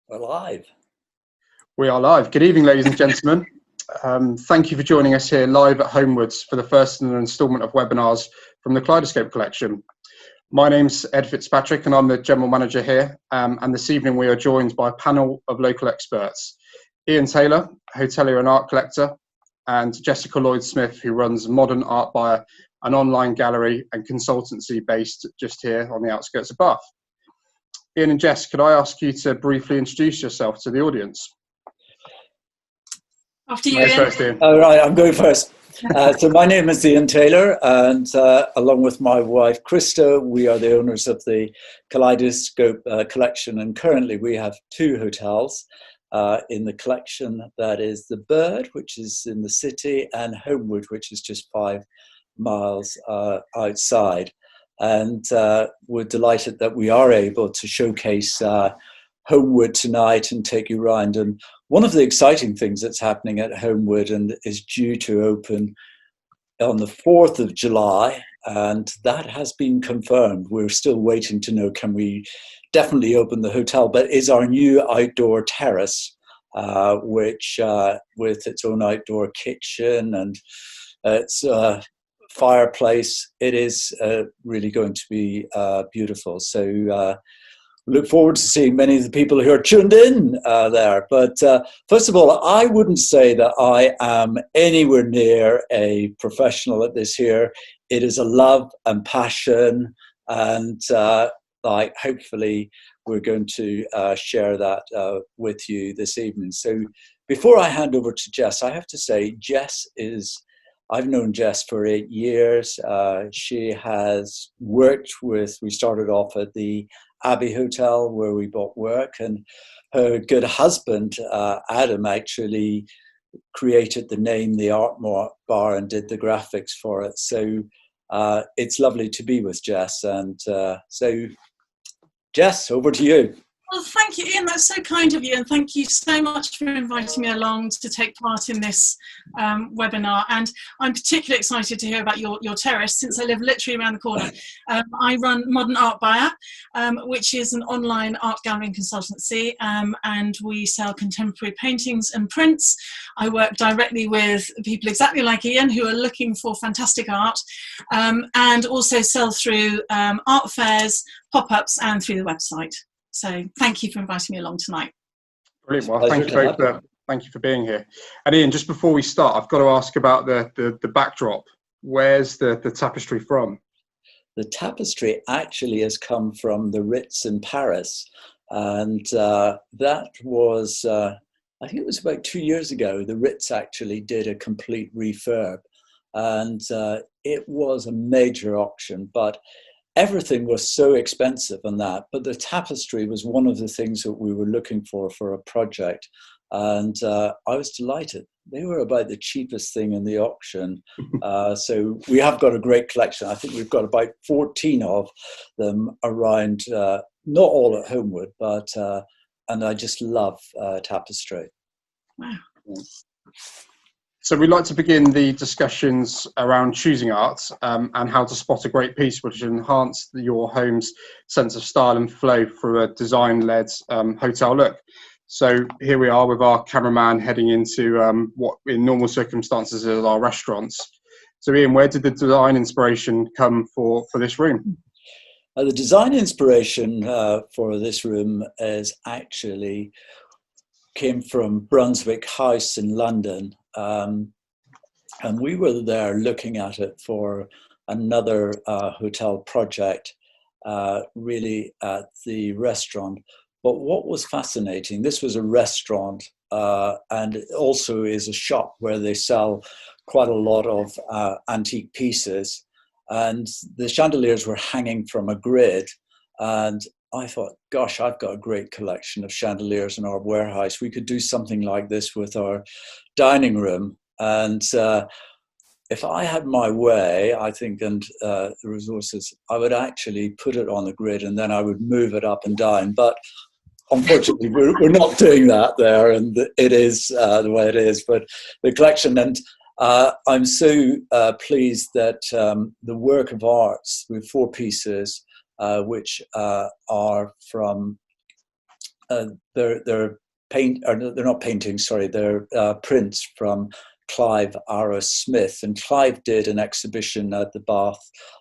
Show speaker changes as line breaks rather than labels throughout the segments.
We're live.
We are live. Good evening, ladies and gentlemen. Thank you for joining us here live at Homewards for the first in an instalment of webinars from the Kaleidoscope collection. My name's Ed Fitzpatrick and I'm the General Manager here. And this evening we are joined by a panel of local experts. Ian Taylor, hotelier and art collector, and Jessica Lloyd-Smith, who runs Modern Art Buyer, an online gallery and consultancy based just here on the outskirts of Bath. Ian and Jess, could I ask you to briefly introduce yourself to the audience?
After you, Ian.
First, Ian.
All right, I'm going first. So my name is Ian Taylor, and along with my wife Krista, we are the owners of the Kaleidoscope collection, and currently we have two hotels in the collection. That is the Bird, which is in the city, and Homewood, which is just 5 miles outside. And we're delighted that we are able to showcase Homewood tonight and take you around. And one of the exciting things that's happening at Homewood and is due to open on the 4th of July, and that has been confirmed. We're still waiting to know, can we definitely open the hotel, but is our new outdoor terrace, which with its own outdoor kitchen and its fireplace, it is really going to be beautiful. So look forward to seeing many of the people who are tuned in there. But first of all, I wouldn't say that I am anywhere near a professional at this here. It is a love and passion, and like hopefully we're going to share that with you this evening. So before I hand over to Jess, I have to say I've known Jess for 8 years. She has worked with, we started off at the Abbey Hotel where we bought work, and her good husband, Adam, actually created the name, the Art Bar, and did the graphics for it. So it's lovely to be with Jess. And so Jess, over to you.
Well, thank you, Ian. That's so kind of you, and thank you so much for inviting me along to take part in this webinar. And I'm particularly excited to hear about your terrace, since I live literally around the corner. I run Modern Art Buyer, which is an online art gallery and consultancy, and we sell contemporary paintings and prints. I work directly with people exactly like Ian who are looking for fantastic art, and also sell through art fairs, pop-ups, and through the website. So thank you for inviting me along tonight.
Brilliant. Well, thank you for being here. And Ian, just before we start, I've got to ask about the backdrop. Where's the tapestry from?
The tapestry actually has come from the Ritz in Paris. And that was, I think it was about 2 years ago, the Ritz actually did a complete refurb. And it was a major auction, but everything was so expensive on that, but the tapestry was one of the things that we were looking for a project. And I was delighted. They were about the cheapest thing in the auction. So we have got a great collection. I think we've got about 14 of them around, not all at Homewood, but, and I just love tapestry.
Wow.
So we'd like to begin the discussions around choosing art and how to spot a great piece which enhance your home's sense of style and flow through a design-led hotel look. So here we are with our cameraman heading into what in normal circumstances is our restaurants. So Ian, where did the design inspiration come for this room?
The design inspiration for this room is actually came from Brunswick House in London. And we were there looking at it for another hotel project, really at the restaurant. But what was fascinating, this was a restaurant and it also is a shop where they sell quite a lot of antique pieces. And the chandeliers were hanging from a grid. And I thought, gosh, I've got a great collection of chandeliers in our warehouse. We could do something like this with our dining room. And if I had my way, I think, and the resources, I would actually put it on the grid and then I would move it up and down. But unfortunately, we're not doing that there, and it is the way it is. But the collection, and I'm so pleased that the work of arts with 4 pieces, which are from they're they're not paintings, sorry, they're prints from Clive Arrow Smith. And Clive did an exhibition at the Bath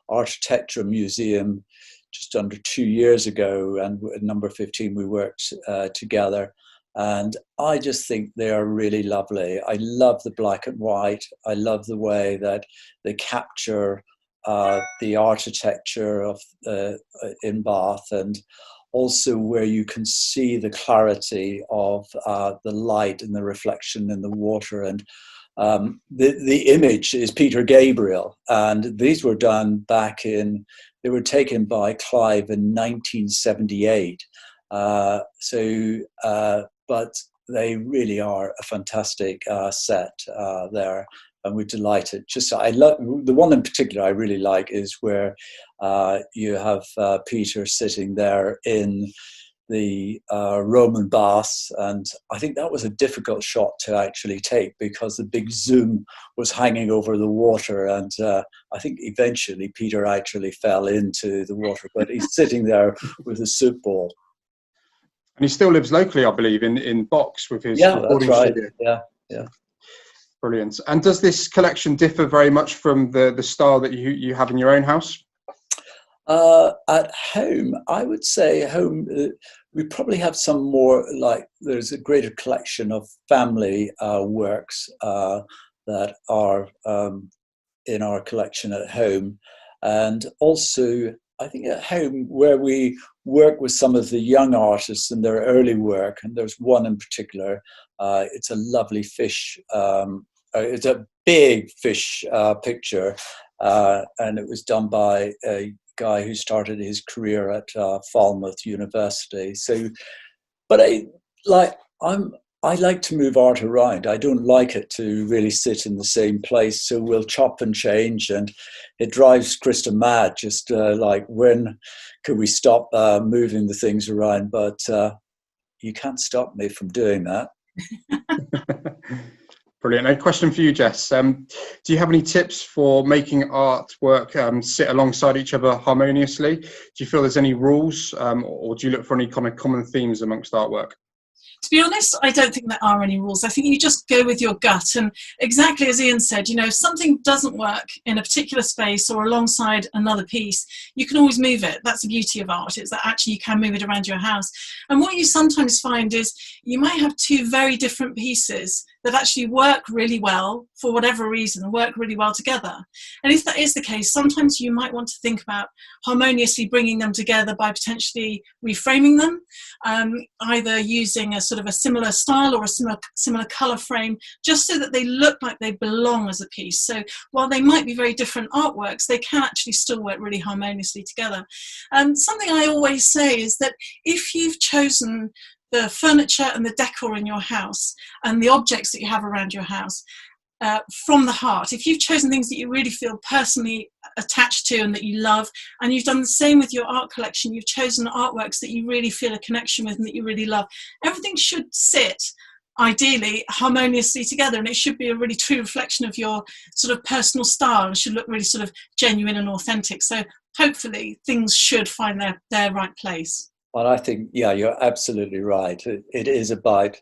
Architecture Museum just under 2 years ago, and at number 15 we worked together. And I just think they are really lovely. I love the black and white. I love the way that they capture the architecture of in Bath, and also where you can see the clarity of the light and the reflection in the water. And the image is Peter Gabriel, and these were done they were taken by Clive in 1978. But they really are a fantastic set there, and we're delighted. I love the one in particular I really like is where you have Peter sitting there in the Roman baths, and I think that was a difficult shot to actually take because the big zoom was hanging over the water, and I think eventually Peter actually fell into the water, but he's sitting there with a soup ball.
And he still lives locally, I believe, in Box with his recording
that's right.
studio.
Yeah.
Brilliant. And does this collection differ very much from the style that you have in your own house?
At home, I would say we probably have some more, like there's a greater collection of family works that are in our collection at home. And also, I think at home where we work with some of the young artists in their early work, and there's one in particular, it's a lovely fish, it's a big fish picture, and it was done by a guy who started his career at Falmouth University. So, but I like to move art around. I don't like it to really sit in the same place. So we'll chop and change, and it drives Krista mad. Just like, when could we stop moving the things around? But you can't stop me from doing that.
Brilliant. A question for you, Jess. Do you have any tips for making artwork sit alongside each other harmoniously? Do you feel there's any rules, or do you look for any kind of common themes amongst artwork?
To be honest, I don't think there are any rules. I think you just go with your gut, and exactly as Ian said, if something doesn't work in a particular space or alongside another piece, you can always move it. That's the beauty of art, is that actually you can move it around your house. And what you sometimes find is you might have two very different pieces that actually work really well for whatever reason, work really well together. And if that is the case, sometimes you might want to think about harmoniously bringing them together by potentially reframing them, either using a sort of a similar style or a similar color frame, just so that they look like they belong as a piece. So while they might be very different artworks, they can actually still work really harmoniously together. Something I always say is that if you've chosen the furniture and the decor in your house and the objects that you have around your house from the heart, if you've chosen things that you really feel personally attached to and that you love, and you've done the same with your art collection, you've chosen artworks that you really feel a connection with and that you really love, everything should sit ideally harmoniously together, and it should be a really true reflection of your sort of personal style, and should look really sort of genuine and authentic. So hopefully things should find their right place.
Well, I think, you're absolutely right. It is about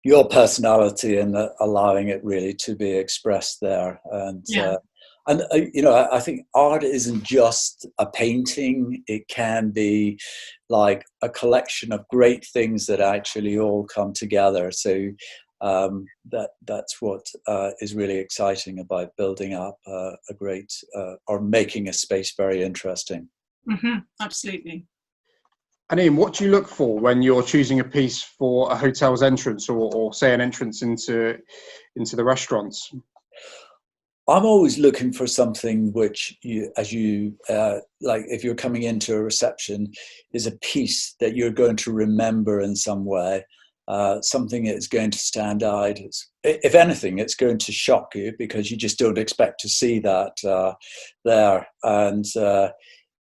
your personality and allowing it really to be expressed there. And I think art isn't just a painting. It can be like a collection of great things that actually all come together. So that's what is really exciting about building up a great or making a space very interesting.
Mm-hmm, absolutely.
And Ian, what do you look for when you're choosing a piece for a hotel's entrance, or say an entrance into the restaurants?
I'm always looking for something which like if you're coming into a reception, is a piece that you're going to remember in some way, something that's going to stand out. If anything, it's going to shock you because you just don't expect to see that there. And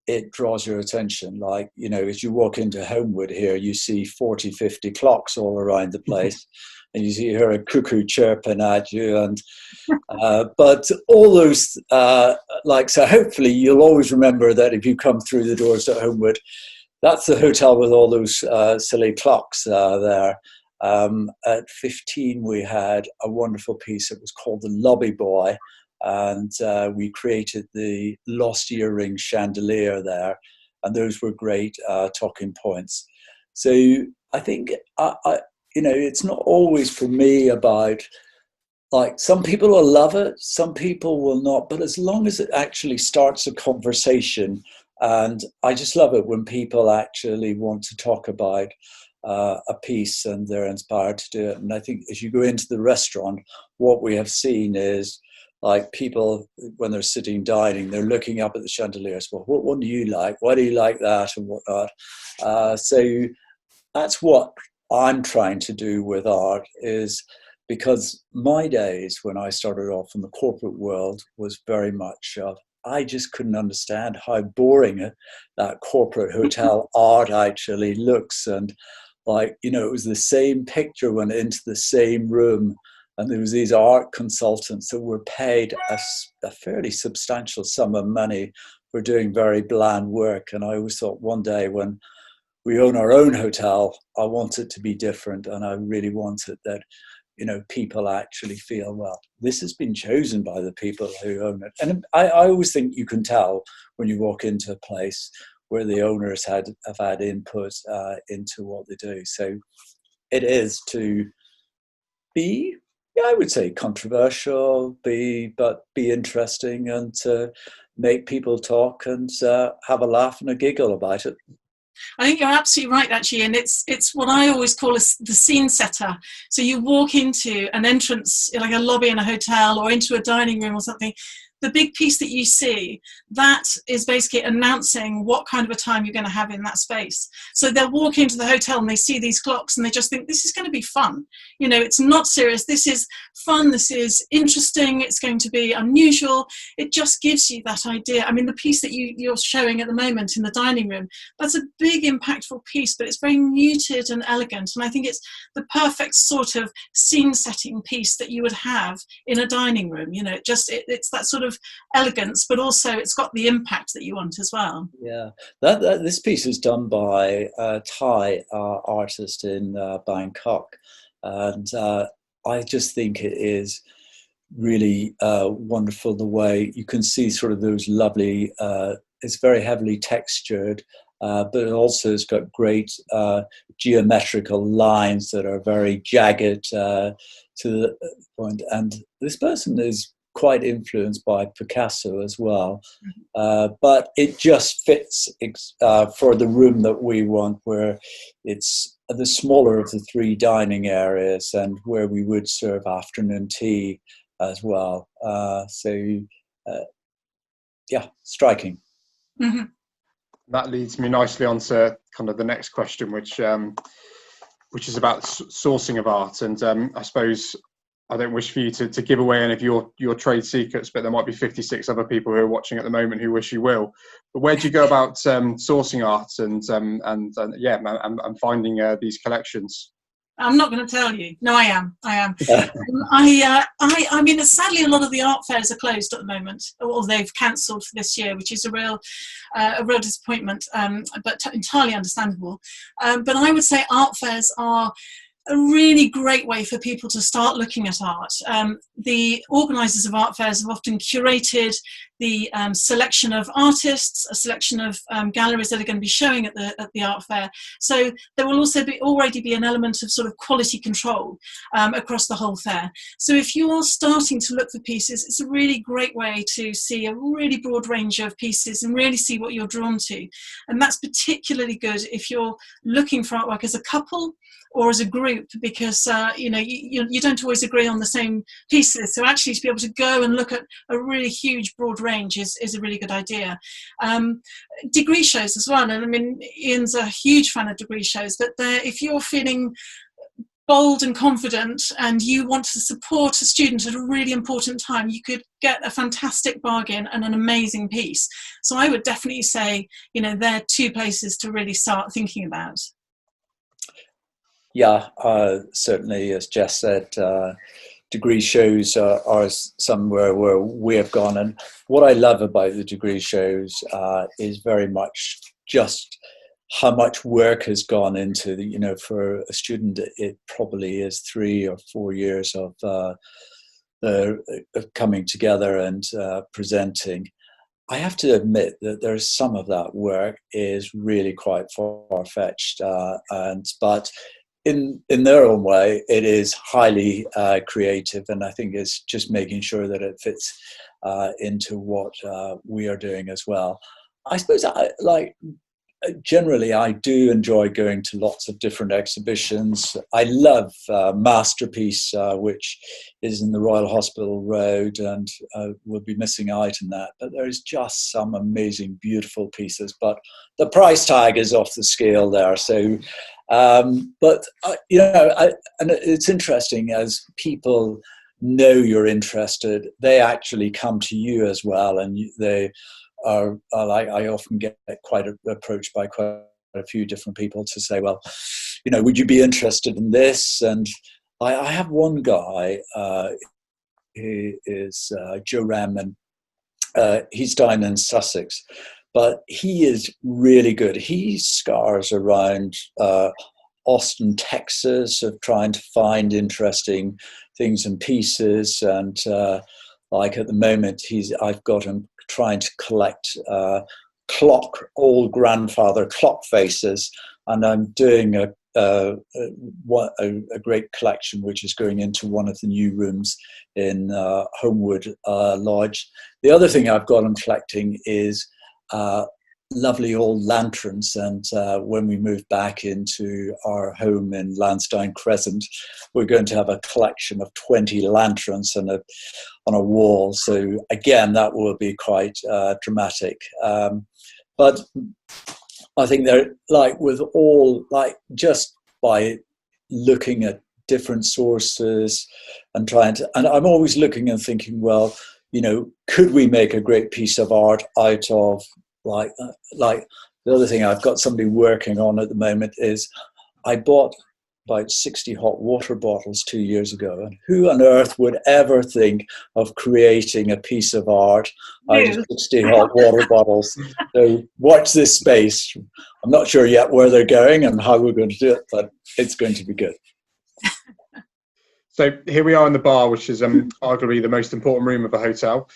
it draws your attention. Like, as you walk into Homewood here, you see 40, 50 clocks all around the place. And you hear a cuckoo chirping at you, and but all those so hopefully you'll always remember that if you come through the doors at Homewood, That's the hotel with all those silly clocks there. At 15, we had a wonderful piece. It was called The Lobby Boy, and we created the Lost Earring chandelier there, and those were great talking points. So I think it's not always for me about, like, some people will love it, some people will not, but as long as it actually starts a conversation. And I just love it when people actually want to talk about a piece and they're inspired to do it. And I think as you go into the restaurant, what we have seen is, like, people, when they're sitting dining, they're looking up at the chandeliers. Well, what one do you like? Why do you like that and whatnot? So that's what I'm trying to do with art, is because my days when I started off in the corporate world was very much of, I just couldn't understand how boring that corporate hotel art actually looks. And, like, it was the same picture went into the same room, and there was these art consultants that were paid a fairly substantial sum of money for doing very bland work. And I always thought, one day when we own our own hotel, I want it to be different, and I really want it that people actually feel, well, this has been chosen by the people who own it. And I always think you can tell when you walk into a place where the owners have had input into what they do. So it is to be, I would say, controversial, but be interesting, and to make people talk and have a laugh and a giggle about it.
I think you're absolutely right, actually, and it's what I always call the scene setter. So you walk into an entrance, like a lobby in a hotel, or into a dining room or something. The big piece that you see, that is basically announcing what kind of a time you're going to have in that space. So they'll walk into the hotel and they see these clocks and they just think, this is going to be fun. It's not serious. This is fun. This is interesting. It's going to be unusual. It just gives you that idea. I mean, the piece that you're showing at the moment in the dining room, that's a big, impactful piece, but it's very muted and elegant. And I think it's the perfect sort of scene-setting piece that you would have in a dining room. It's that sort of elegance, but also it's got the impact that you want as well.
Yeah, this piece is done by a Thai artist in Bangkok, and I just think it is really wonderful the way you can see sort of those lovely, it's very heavily textured, but it also has got great geometrical lines that are very jagged to the point. And this person is quite influenced by Picasso as well, but it just fits for the room that we want, where it's the smaller of the three dining areas and where we would serve afternoon tea as well. Yeah, striking.
Mm-hmm.
That leads me nicely on to kind of the next question, which is about sourcing of art. And I suppose I don't wish for you to give away any of your trade secrets, but there might be 56 other people who are watching at the moment who wish you will. But where do you go about sourcing art and finding these collections?
I'm not going to tell you. No, I am. I mean, sadly, a lot of the art fairs are closed at the moment, or they've cancelled for this year, which is a real disappointment, but entirely understandable. But I would say art fairs are a really great way for people to start looking at art. The organisers of art fairs have often curated the selection of artists, a selection of galleries that are going to be showing at the art fair. So there will also already be an element of sort of quality control across the whole fair. So if you are starting to look for pieces, it's a really great way to see a really broad range of pieces and really see what you're drawn to. And that's particularly good if you're looking for artwork as a couple or as a group, because you don't always agree on the same pieces. So actually to be able to go and look at a really huge broad range is a really good idea. Degree shows as well, and I mean, Ian's a huge fan of degree shows, but if you're feeling bold and confident and you want to support a student at a really important time, you could get a fantastic bargain and an amazing piece. So I would definitely say, they're two places to really start thinking about.
Yeah, certainly, as Jess said, degree shows are somewhere where we have gone. And what I love about the degree shows is very much just how much work has gone into the, for a student, it probably is 3 or 4 years of coming together and presenting. I have to admit that there's some of that work is really quite far-fetched, but in their own way, it is highly creative, and I think it's just making sure that it fits into what we are doing as well. I suppose generally, I do enjoy going to lots of different exhibitions. I love Masterpiece, which is in the Royal Hospital Road, and we'll be missing out on that. But there's just some amazing, beautiful pieces. But the price tag is off the scale there. So, and it's interesting as people know you're interested, they actually come to you as well, and they are like, I often get quite approached by quite a few different people to say, well, would you be interested in this? And I have one guy who is Joe Ram, and he's down in Sussex, but he is really good. He scars around Austin, Texas, of trying to find interesting things and pieces. And like at the moment, I've got him trying to collect old grandfather clock faces, and I'm doing a great collection which is going into one of the new rooms in Homewood Lodge. The other thing I've got him collecting is lovely old lanterns, and when we move back into our home in Lansdowne Crescent, we're going to have a collection of 20 lanterns on a wall. So again, that will be quite dramatic. But I think they're just by looking at different sources and and I'm always looking and thinking, well, could we make a great piece of art out of like the other thing I've got somebody working on at the moment is I bought about 60 hot water bottles 2 years ago, and who on earth would ever think of creating a piece of art out of 60 hot water bottles? So watch this space. I'm not sure yet where they're going and how we're going to do it, but it's going to be good.
So here we are in the bar, which is arguably the most important room of a hotel.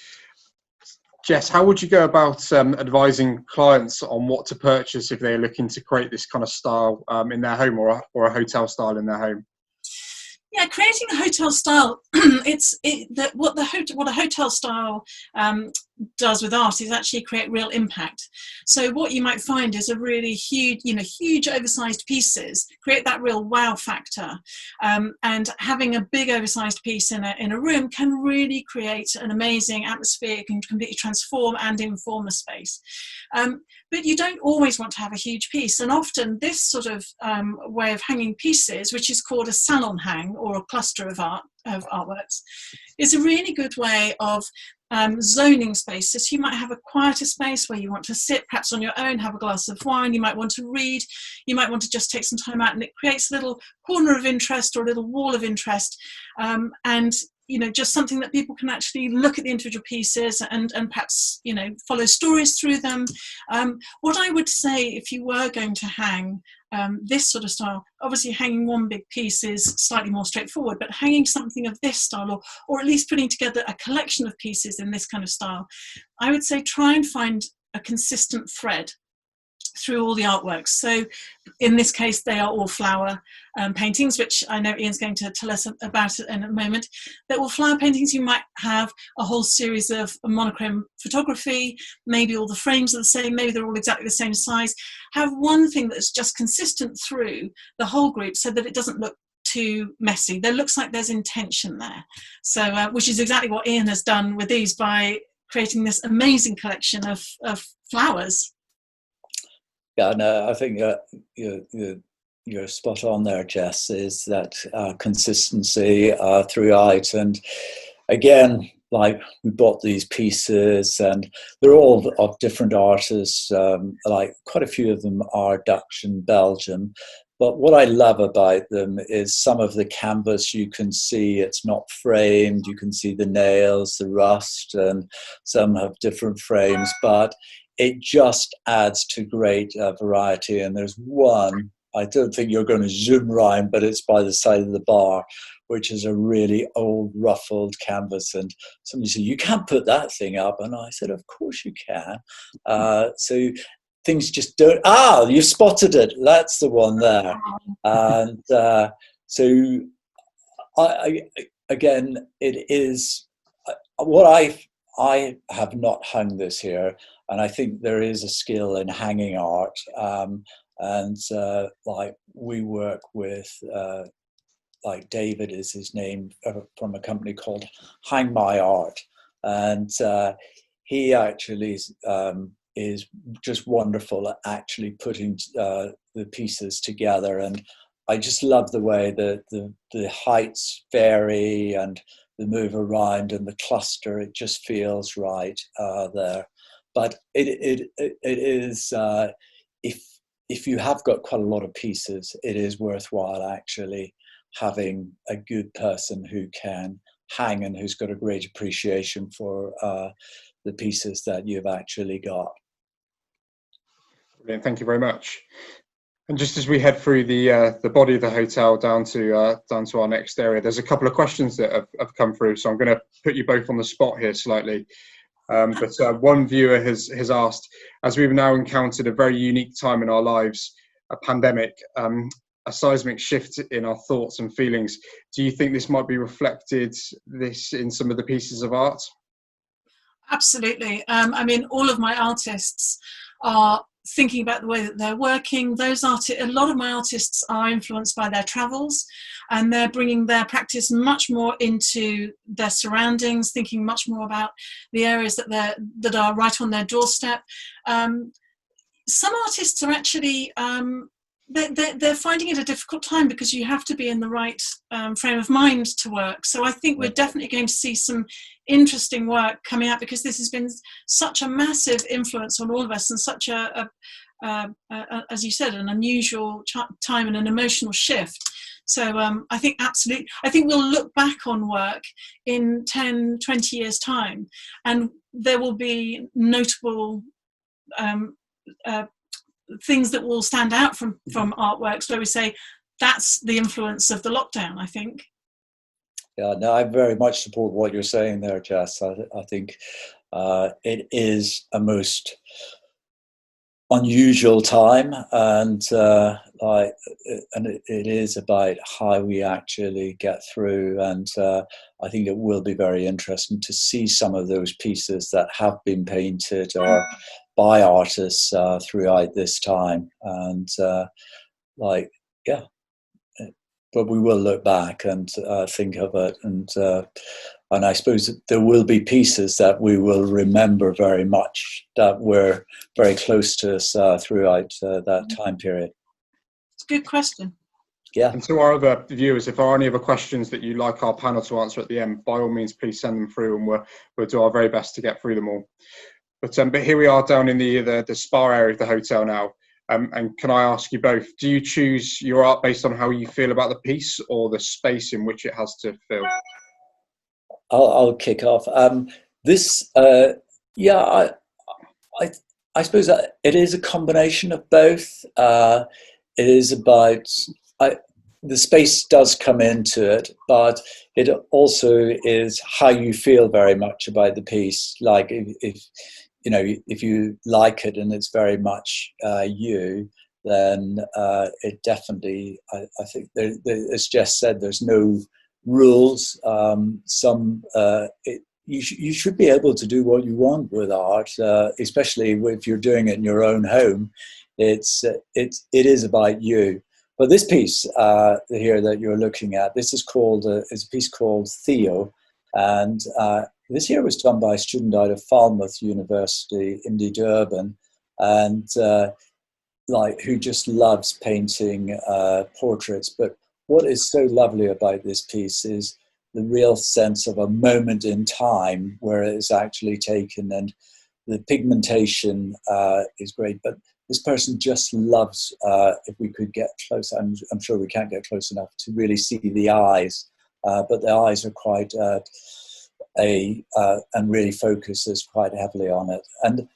Jess, how would you go about advising clients on what to purchase if they're looking to create this kind of style in their home, or a hotel style in their home?
Yeah, creating a hotel style. What a hotel style does with art is actually create real impact. So what you might find is a really huge oversized pieces create that real wow factor, and having a big oversized piece in a room can really create an amazing atmosphere. It can completely transform and inform a space. But you don't always want to have a huge piece, and often this sort of way of hanging pieces, which is called a salon hang or a cluster of artworks, is a really good way of zoning spaces. You might have a quieter space where you want to sit perhaps on your own, have a glass of wine, you might want to read, you might want to just take some time out, and it creates a little corner of interest or a little wall of interest, and just something that people can actually look at the individual pieces and perhaps follow stories through them. What I would say, if you were going to hang this sort of style, obviously hanging one big piece is slightly more straightforward, but hanging something of this style, or at least putting together a collection of pieces in this kind of style, I would say try and find a consistent thread through all the artworks. So in this case, they are all flower paintings, which I know Ian's going to tell us about in a moment. They're all flower paintings. You might have a whole series of monochrome photography. Maybe all the frames are the same. Maybe they're all exactly the same size. Have one thing that's just consistent through the whole group so that it doesn't look too messy. There looks like there's intention there. So, which is exactly what Ian has done with these by creating this amazing collection of flowers.
Yeah, no, I think you're spot on there, Jess, is that consistency throughout. And again, like we bought these pieces and they're all of different artists, like quite a few of them are Dutch and Belgian. But what I love about them is some of the canvas you can see it's not framed, you can see the nails, the rust, and some have different frames, but it just adds to great variety. And there's one, I don't think you're going to zoom around, but it's by the side of the bar, which is a really old ruffled canvas. And somebody said, you can't put that thing up. And I said, of course you can. So things just don't, you spotted it. That's the one there. And so again, it is what I have not hung this here. And I think there is a skill in hanging art. Like we work with, like David is his name, from a company called Hang My Art. And he actually is just wonderful at actually putting the pieces together. And I just love the way that the heights vary and the move around and the cluster. It just feels right there. But it is, if you have got quite a lot of pieces, it is worthwhile actually having a good person who can hang and who's got a great appreciation for the pieces that you've actually got.
Brilliant, thank you very much. And just as we head through the body of the hotel down to our next area, there's a couple of questions that have come through. So I'm going to put you both on the spot here slightly. But one viewer has asked, as we've now encountered a very unique time in our lives, a pandemic, a seismic shift in our thoughts and feelings, do you think this might be reflected in some of the pieces of art?
Absolutely. I mean, all of my artists are thinking about the way that they're working. A lot of my artists are influenced by their travels, and they're bringing their practice much more into their surroundings, thinking much more about the areas that are right on their doorstep. Some artists are actually they're finding it a difficult time because you have to be in the right frame of mind to work. So I think we're definitely going to see some interesting work coming out, because this has been such a massive influence on all of us, and such as you said, an unusual time and an emotional shift. So I think absolutely, I think we'll look back on work in 10, 20 years time, and there will be notable things that will stand out from artworks where we say that's the influence of the lockdown, I think.
Yeah, no, I very much support what you're saying there, Jess. I think it is a most unusual time, and it is about how we actually get through. And I think it will be very interesting to see some of those pieces that have been painted or by artists throughout this time. And but we will look back and think of it, and I suppose there will be pieces that we will remember very much that were very close to us throughout that time period.
It's a good question.
Yeah. And to our other viewers, if there are any other questions that you'd like our panel to answer at the end, by all means, please send them through, and we'll do our very best to get through them all. But here we are down in the spa area of the hotel now. And can I ask you both, do you choose your art based on how you feel about the piece or the space in which it has to fill?
I'll kick off. I suppose it is a combination of both. It is about, the space does come into it, but it also is how you feel very much about the piece. Like if you like it and it's very much you, then it definitely, I think, as Jess said, there's no rules. You should be able to do what you want with art, especially if you're doing it in your own home. It is about you. But this piece here that you're looking at, this is a piece called Theo, and this here was done by a student out of Falmouth University, Indy Durban, and who just loves painting portraits. But what is so lovely about this piece is the real sense of a moment in time where it is actually taken, and the pigmentation is great. But this person just loves, if we could get close, I'm sure we can't get close enough to really see the eyes, but the eyes are quite and really focuses quite heavily on it. And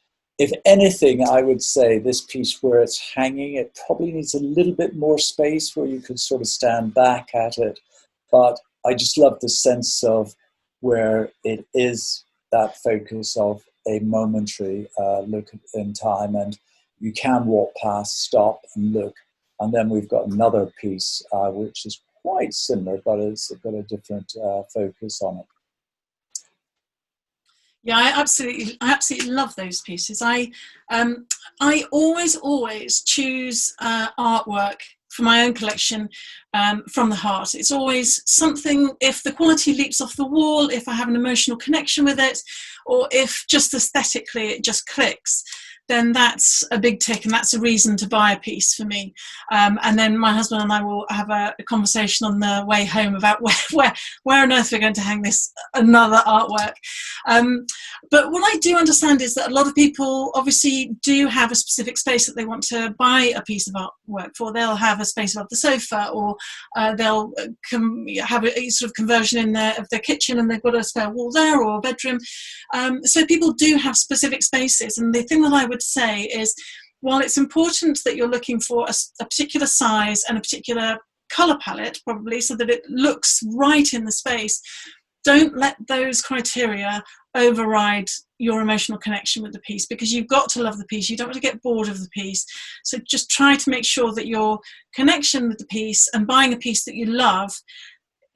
if anything, I would say this piece where it's hanging, it probably needs a little bit more space where you could sort of stand back at it. But I just love the sense of where it is that focus of a momentary look in time, and you can walk past, stop and look. And then we've got another piece which is quite similar, but it's got a different focus on it.
Yeah, I absolutely love those pieces. I always choose artwork for my own collection from the heart. It's always something, if the quality leaps off the wall, if I have an emotional connection with it, or if just aesthetically it just clicks, then that's a big tick, and that's a reason to buy a piece for me. And then my husband and I will have a conversation on the way home about where on earth we're going to hang this another artwork. But what I do understand is that a lot of people obviously do have a specific space that they want to buy a piece of artwork for. They'll have a space above the sofa, or they'll have a sort of conversion of their kitchen, and they've got a spare wall there, or a bedroom. So people do have specific spaces, and the thing that I would say is, while it's important that you're looking for a particular size and a particular colour palette, probably, so that it looks right in the space, don't let those criteria override your emotional connection with the piece, because you've got to love the piece. You don't want to get bored of the piece. So just try to make sure that your connection with the piece and buying a piece that you love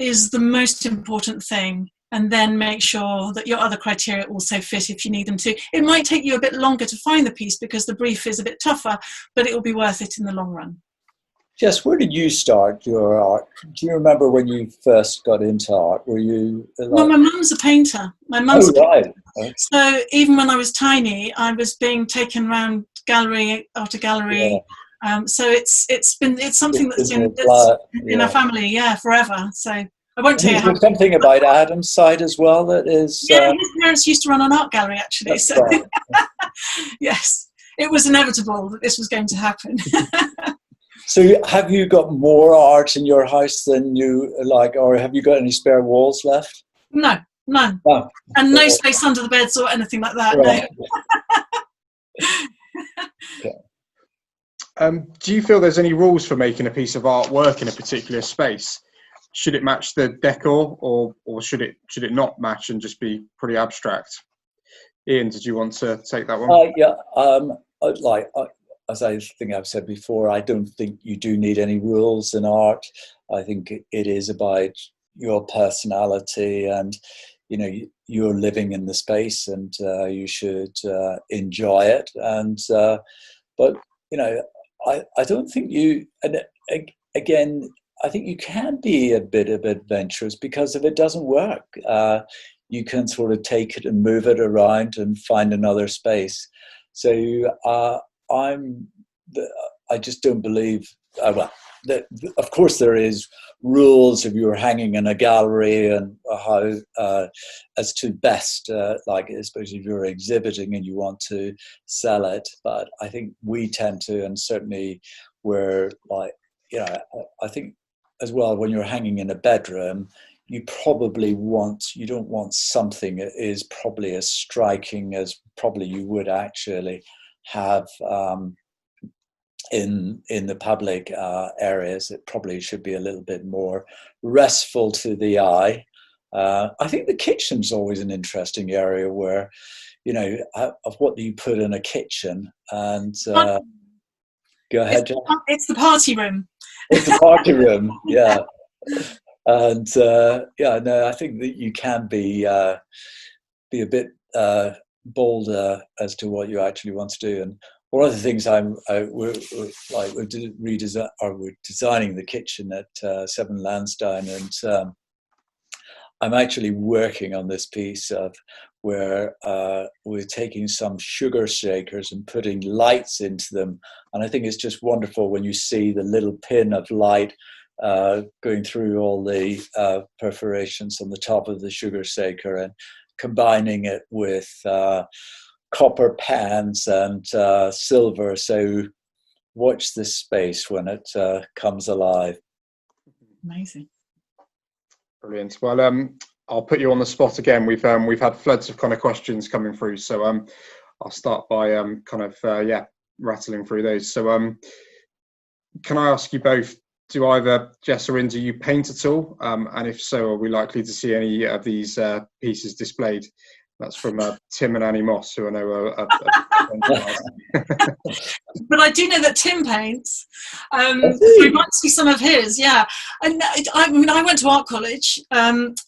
is the most important thing. And then make sure that your other criteria also fit if you need them to. It might take you a bit longer to find the piece because the brief is a bit tougher, but it will be worth it in the long run.
Jess, where did you start your art? Do you remember when you first got into art? Were you
Well, my mum's a painter. My mum's a painter.
Right.
So even when I was tiny, I was being taken around gallery after gallery. Yeah. So it's something that's in our family, yeah, forever. So I won't tell you how.
There's something about Adam's side as well that is.
Yeah, his parents used to run an art gallery, actually. So
right.
yes, it was inevitable that this was going to happen.
So have you got more art in your house than you like, or have you got any spare walls left?
No, none.
Oh.
And no space under the beds or anything like that.
Right.
No.
Okay.
Do you feel there's any rules for making a piece of art work in a particular space? Should it match the decor, or should it not match and just be pretty abstract? Ian, did you want to take that one?
Yeah. As I think I've said before, I don't think you do need any rules in art. I think it is about your personality, and you're living in the space, and you should enjoy it. And but I don't think you. And again, I think you can be a bit of adventurous, because if it doesn't work, you can sort of take it and move it around and find another space. So I just don't believe. Of course, there is rules if you're hanging in a gallery and how as to best, like especially if you're exhibiting and you want to sell it. But I think we tend to, and certainly we're like, I think as well, when you're hanging in a bedroom, you don't want something that is probably as striking as probably you would actually have in the public areas. It probably should be a little bit more restful to the eye. I think the kitchen's always an interesting area where, of what do you put in a kitchen? And go ahead, John.
It's the party room.
It's a party room, yeah. And I think that you can be a bit bolder as to what you actually want to do. And one of the things we're designing the kitchen at 7 Lansdowne, and I'm actually working on this piece of where we're taking some sugar shakers and putting lights into them. And I think it's just wonderful when you see the little pin of light going through all the perforations on the top of the sugar shaker, and combining it with copper pans and silver. So watch this space when it comes alive.
Amazing.
Brilliant. Well, I'll put you on the spot again. We've had floods of kind of questions coming through, so I'll start by rattling through those. So can I ask you both, do either Jess or Inda, you paint at all? And if so, are we likely to see any of these pieces displayed? That's from Tim and Annie Moss, who I know are
but I do know that Tim paints. We might see some of his, yeah. And I went to art college, and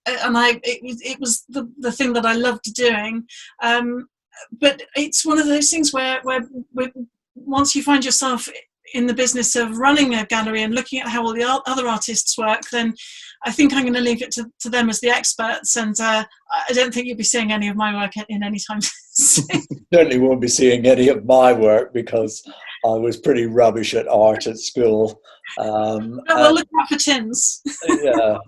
it was the thing that I loved doing. But it's one of those things where once you find yourself in the business of running a gallery and looking at how all the other artists work, then I think I'm going to leave it to them as the experts, and I don't think you'll be seeing any of my work in any time soon.
Certainly won't be seeing any of my work because I was pretty rubbish at art at school.
Well, look out for Tim's.
Yeah,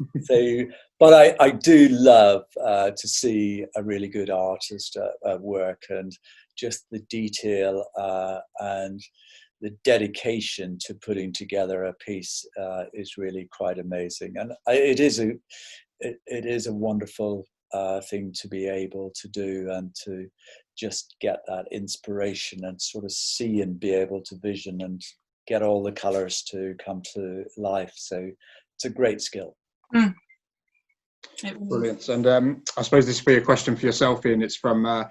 but I do love to see a really good artist at work, and just the detail and the dedication to putting together a piece is really quite amazing, and it is a wonderful thing to be able to do, and to just get that inspiration and sort of see and be able to vision and get all the colours to come to life. So it's a great skill.
Mm.
Brilliant. And I suppose this will be a question for yourself, Ian. It's from a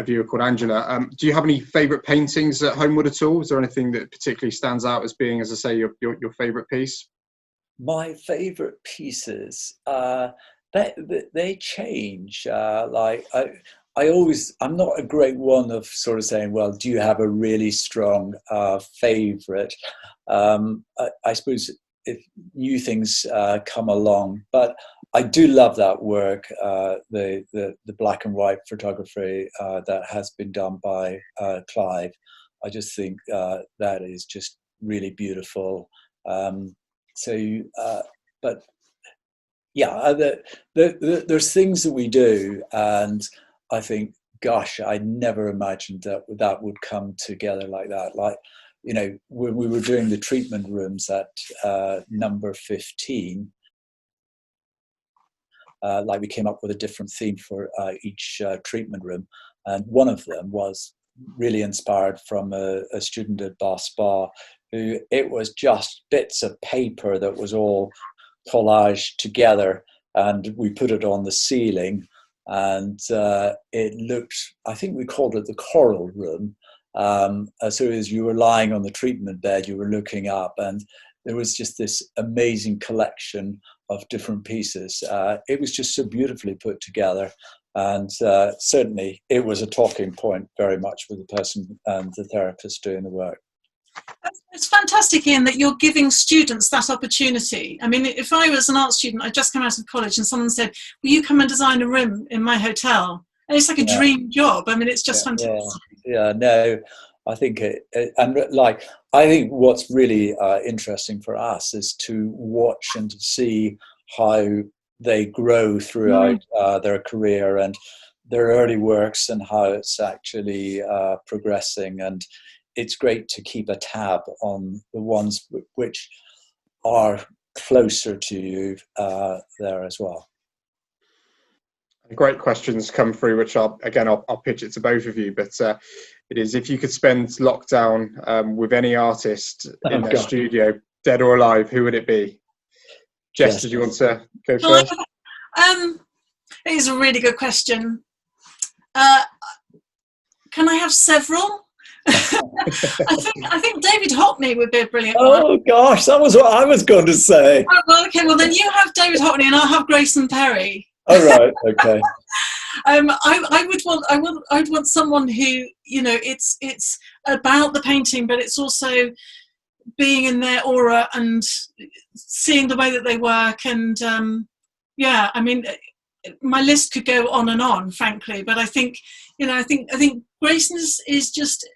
viewer called Angela. Do you have any favourite paintings at Homewood at all? Is there anything that particularly stands out as being, as I say, your favourite piece?
My favourite pieces, they change. I'm not a great one of sort of saying, well, do you have a really strong favourite? I suppose if new things come along, but I do love that work, the black and white photography that has been done by Clive. I just think that is just really beautiful. But yeah, there's things that we do, and I think, gosh, I never imagined that would come together like that. Like, you know, when we were doing the treatment rooms at number 15, like we came up with a different theme for each treatment room, and one of them was really inspired from a student at Bath Spa, who it was just bits of paper that was all collaged together, and we put it on the ceiling, and it looked, I think we called it the coral room. So as you were lying on the treatment bed, you were looking up, and there was just this amazing collection of different pieces. It was just so beautifully put together, and certainly it was a talking point very much with the person and the therapist doing the work.
It's fantastic, Ian, that you're giving students that opportunity. I mean, if I was an art student, I'd just come out of college, and someone said, will you come and design a room in my hotel? And it's like a dream job. I mean, it's just fantastic.
Yeah, no, I think I think what's really interesting for us is to watch and to see how they grow throughout their career and their early works, and how it's actually progressing. And it's great to keep a tab on the ones which are closer to you there as well.
Great questions come through, which I'll pitch it to both of you. But it is, if you could spend lockdown with any artist in their studio, dead or alive, who would it be? Jess, did you want to go first?
It is a really good question. Can I have several? I think David Hockney would be a brilliant one.
Oh gosh, that was what I was going to say.
Oh, well, okay, well then you have David Hockney and I'll have Grayson Perry.
Oh right, okay.
I would want someone who, you know, it's about the painting, but it's also being in their aura and seeing the way that they work. And I mean, my list could go on and on, frankly, but I think Grayson is just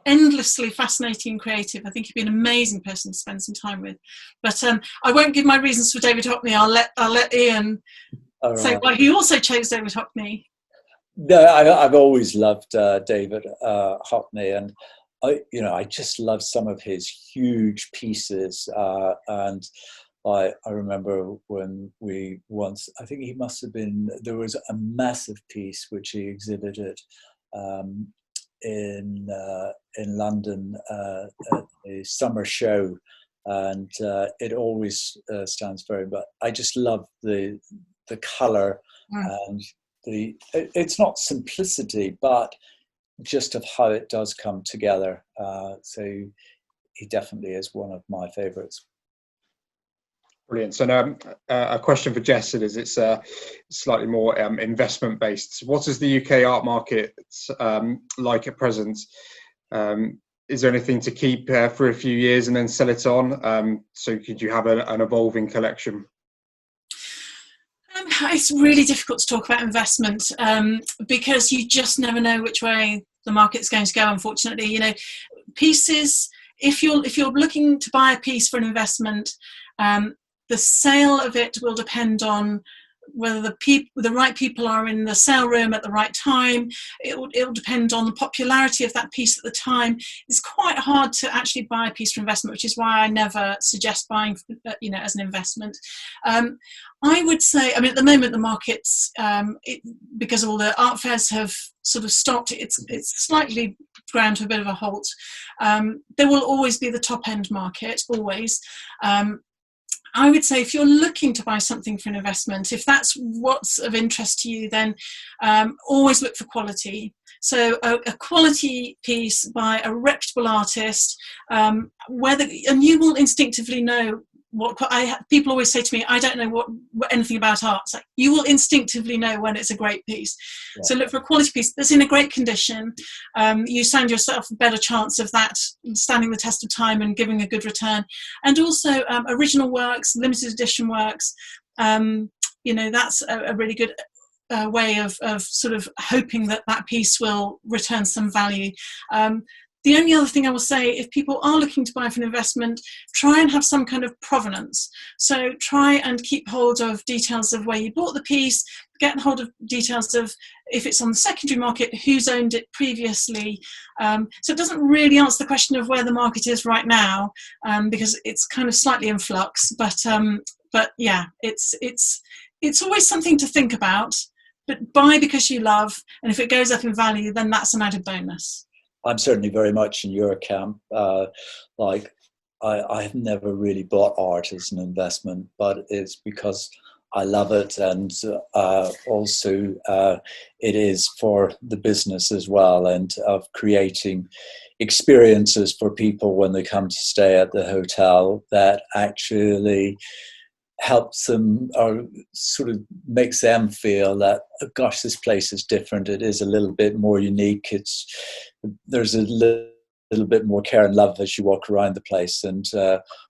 endlessly fascinating and creative. I think he'd be an amazing person to spend some time with. But I won't give my reasons for David Hockney. I'll let Ian say why he also chose David Hockney.
No, I've always loved David Hockney, and I just love some of his huge pieces, and I remember when we once, I think he must have been, there was a massive piece which he exhibited um, in London at the summer show, and it always stands very. But I just love the color and it's not simplicity, but just of how it does come together. So he definitely is one of my favorites.
Brilliant. So a question for Jess is, it's slightly more investment based. What is the UK art market like at present? Is there anything to keep for a few years and then sell it on? So could you have an evolving collection?
It's really difficult to talk about investment because you just never know which way the market's going to go. Unfortunately, you know, pieces. If you're looking to buy a piece for an investment, the sale of it will depend on whether the right people are in the sale room at the right time. It will depend on the popularity of that piece at the time. It's quite hard to actually buy a piece for investment, which is why I never suggest buying, you know, as an investment. I would say, I mean, at the moment the markets, because all the art fairs have sort of stopped, it's slightly ground to a bit of a halt. There will always be the top end market, always. I would say if you're looking to buy something for an investment, if that's what's of interest to you, then always look for quality. So a quality piece by a reputable artist, and you will instinctively know people always say to me, I don't know anything about art. It's like, you will instinctively know when it's a great piece. Yeah. So look for a quality piece that's in a great condition. You stand yourself a better chance of that standing the test of time and giving a good return. And also original works, limited edition works, you know, that's a really good way of sort of hoping that piece will return some value. The only other thing I will say, if people are looking to buy for an investment, try and have some kind of provenance. So try and keep hold of details of where you bought the piece, get hold of details of, if it's on the secondary market, who's owned it previously. So it doesn't really answer the question of where the market is right now, because it's kind of slightly in flux. But yeah, it's always something to think about. But buy because you love, and if it goes up in value, then that's an added bonus.
I'm certainly very much in your camp. Like I have never really bought art as an investment, but it's because I love it, and also it is for the business as well, and of creating experiences for people when they come to stay at the hotel that actually helps them, or sort of makes them feel that, oh, gosh, this place is different. It is a little bit more unique. There's a little bit more care and love as you walk around the place. And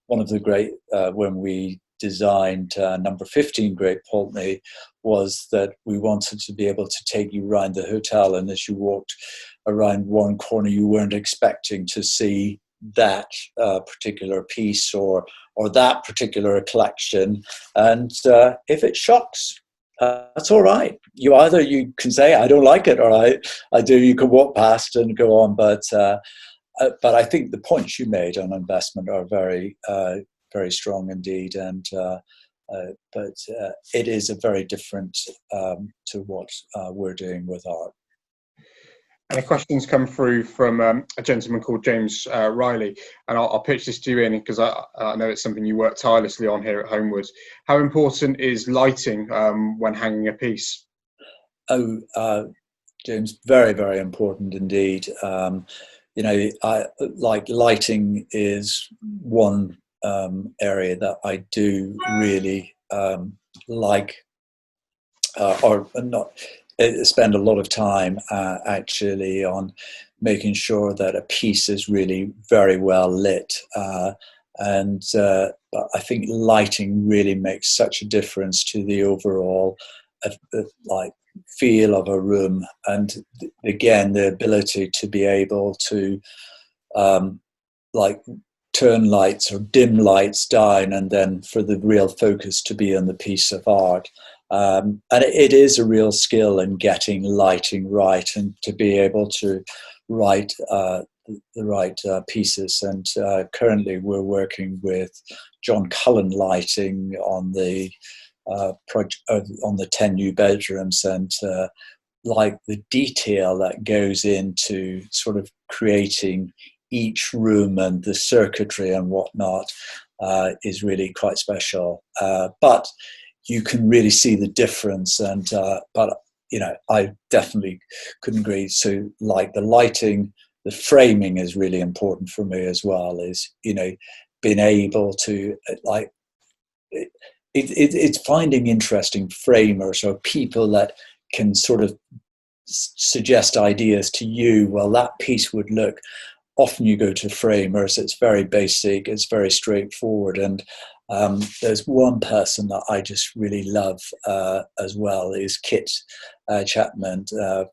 one of the great, when we designed number 15 Great Pulteney, was that we wanted to be able to take you around the hotel, and as you walked around one corner, you weren't expecting to see that particular piece or that particular collection. And if it shocks, that's all right. You can say, I don't like it, or I do. You can walk past and go on. But I think the points you made on investment are very, very strong indeed. And but it is a very different to what we're doing with art.
And a question's come through from a gentleman called James Riley, and I'll pitch this to you, Ian, because I know it's something you work tirelessly on here at Homewoods. How important is lighting when hanging a piece?
Oh, James, very, very important indeed. You know, like lighting is one area that I do really like, or not. Spend a lot of time actually on making sure that a piece is really very well lit, and I think lighting really makes such a difference to the overall like feel of a room, and again the ability to be able to like turn lights or dim lights down, and then for the real focus to be on the piece of art. And it is a real skill in getting lighting right, and to be able to write the right pieces. And currently we're working with John Cullen Lighting on the project on the 10 new bedrooms, and like the detail that goes into sort of creating each room and the circuitry and whatnot is really quite special. But you can really see the difference, and but you know, I definitely couldn't agree. So like the lighting, the framing is really important for me as well, is, you know, being able to like it's finding interesting framers or people that can sort of suggest ideas to you. Well, that piece would look, often you go to framers, it's very basic, it's very straightforward. And there's one person that I just really love as well, is Kit Chapman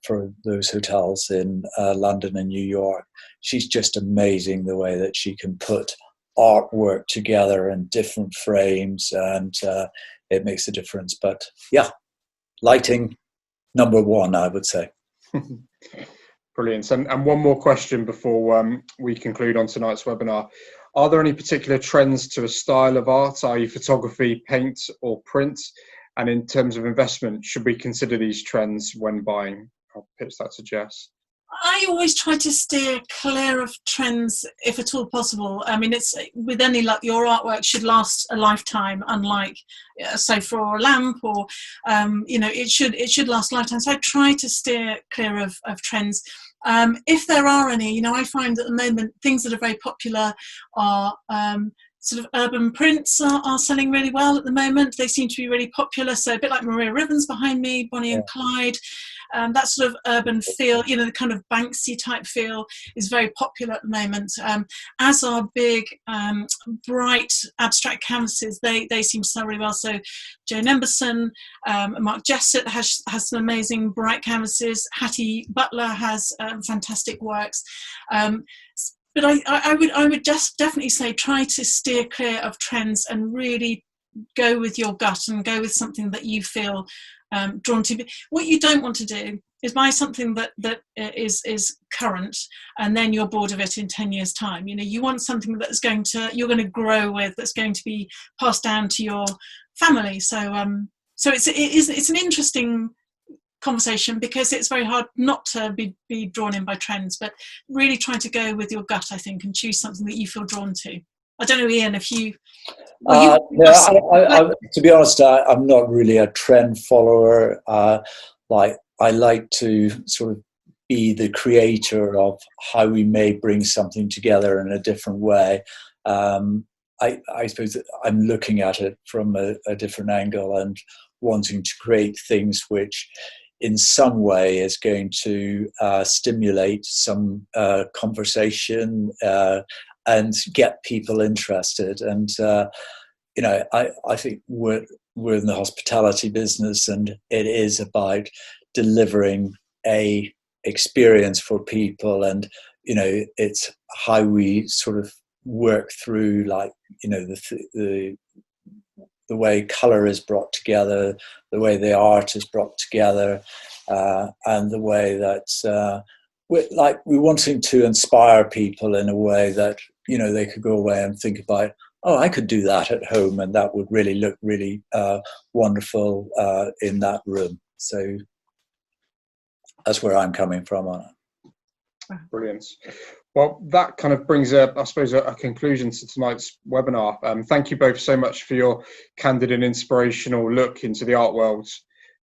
for those hotels in London and New York. She's just amazing the way that she can put artwork together in different frames, and it makes a difference. But yeah, lighting, number one, I would say.
Brilliant. And one more question before we conclude on tonight's webinar. Are there any particular trends to a style of art, i.e. photography, paint or print? And in terms of investment, should we consider these trends when buying? I'll pitch that to Jess.
I always try to steer clear of trends if at all possible. I mean, it's with any luck, your artwork should last a lifetime, unlike a sofa or a lamp, or you know, it should last a lifetime. So I try to steer clear of trends. If there are any, you know, I find at the moment things that are very popular are sort of urban prints are selling really well at the moment. They seem to be really popular. So a bit like Maria Rivens behind me, Bonnie and Clyde. That sort of urban feel, you know, the kind of Banksy type feel is very popular at the moment, as are big, bright, abstract canvases. They seem to sell really well. So Joan Emberson, Mark Jessett has some amazing bright canvases. Hattie Butler has fantastic works. But I would just definitely say try to steer clear of trends and really go with your gut and go with something that you feel drawn to. What you don't want to do is buy something that is current and then you're bored of it in 10 years time. You know, you want something that's you're going to grow with, that's going to be passed down to your family. So it's an interesting conversation, because it's very hard not to be drawn in by trends, but really trying to go with your gut, I think, and choose something that you feel drawn to. I don't know, Ian, if you...
to be honest, I'm not really a trend follower. Like, I like to sort of be the creator of how we may bring something together in a different way. I suppose I'm looking at it from a different angle and wanting to create things which in some way is going to stimulate some conversation and get people interested. And, you know, I think we're in the hospitality business, and it is about delivering a experience for people. And, you know, it's how we sort of work through, like, you know, the way colour is brought together, the way the art is brought together, and the way that we're wanting to inspire people in a way that, you know, they could go away and think about, oh, I could do that at home, and that would really look really wonderful in that room. So that's where I'm coming from on it.
Brilliant. Well, that kind of brings a conclusion to tonight's webinar. Thank you both so much for your candid and inspirational look into the art world.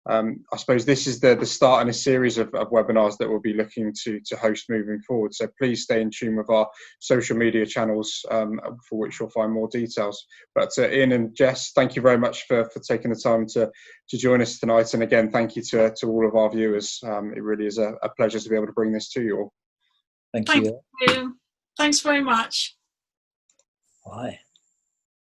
I suppose this is the start in a series of webinars that we'll be looking to host moving forward. So please stay in tune with our social media channels, for which you'll find more details. But Ian and Jess, thank you very much for taking the time to join us tonight. And again, thank you to all of our viewers. It really is a pleasure to be able to bring this to you all.
Thank you.
Thanks very much.
Bye.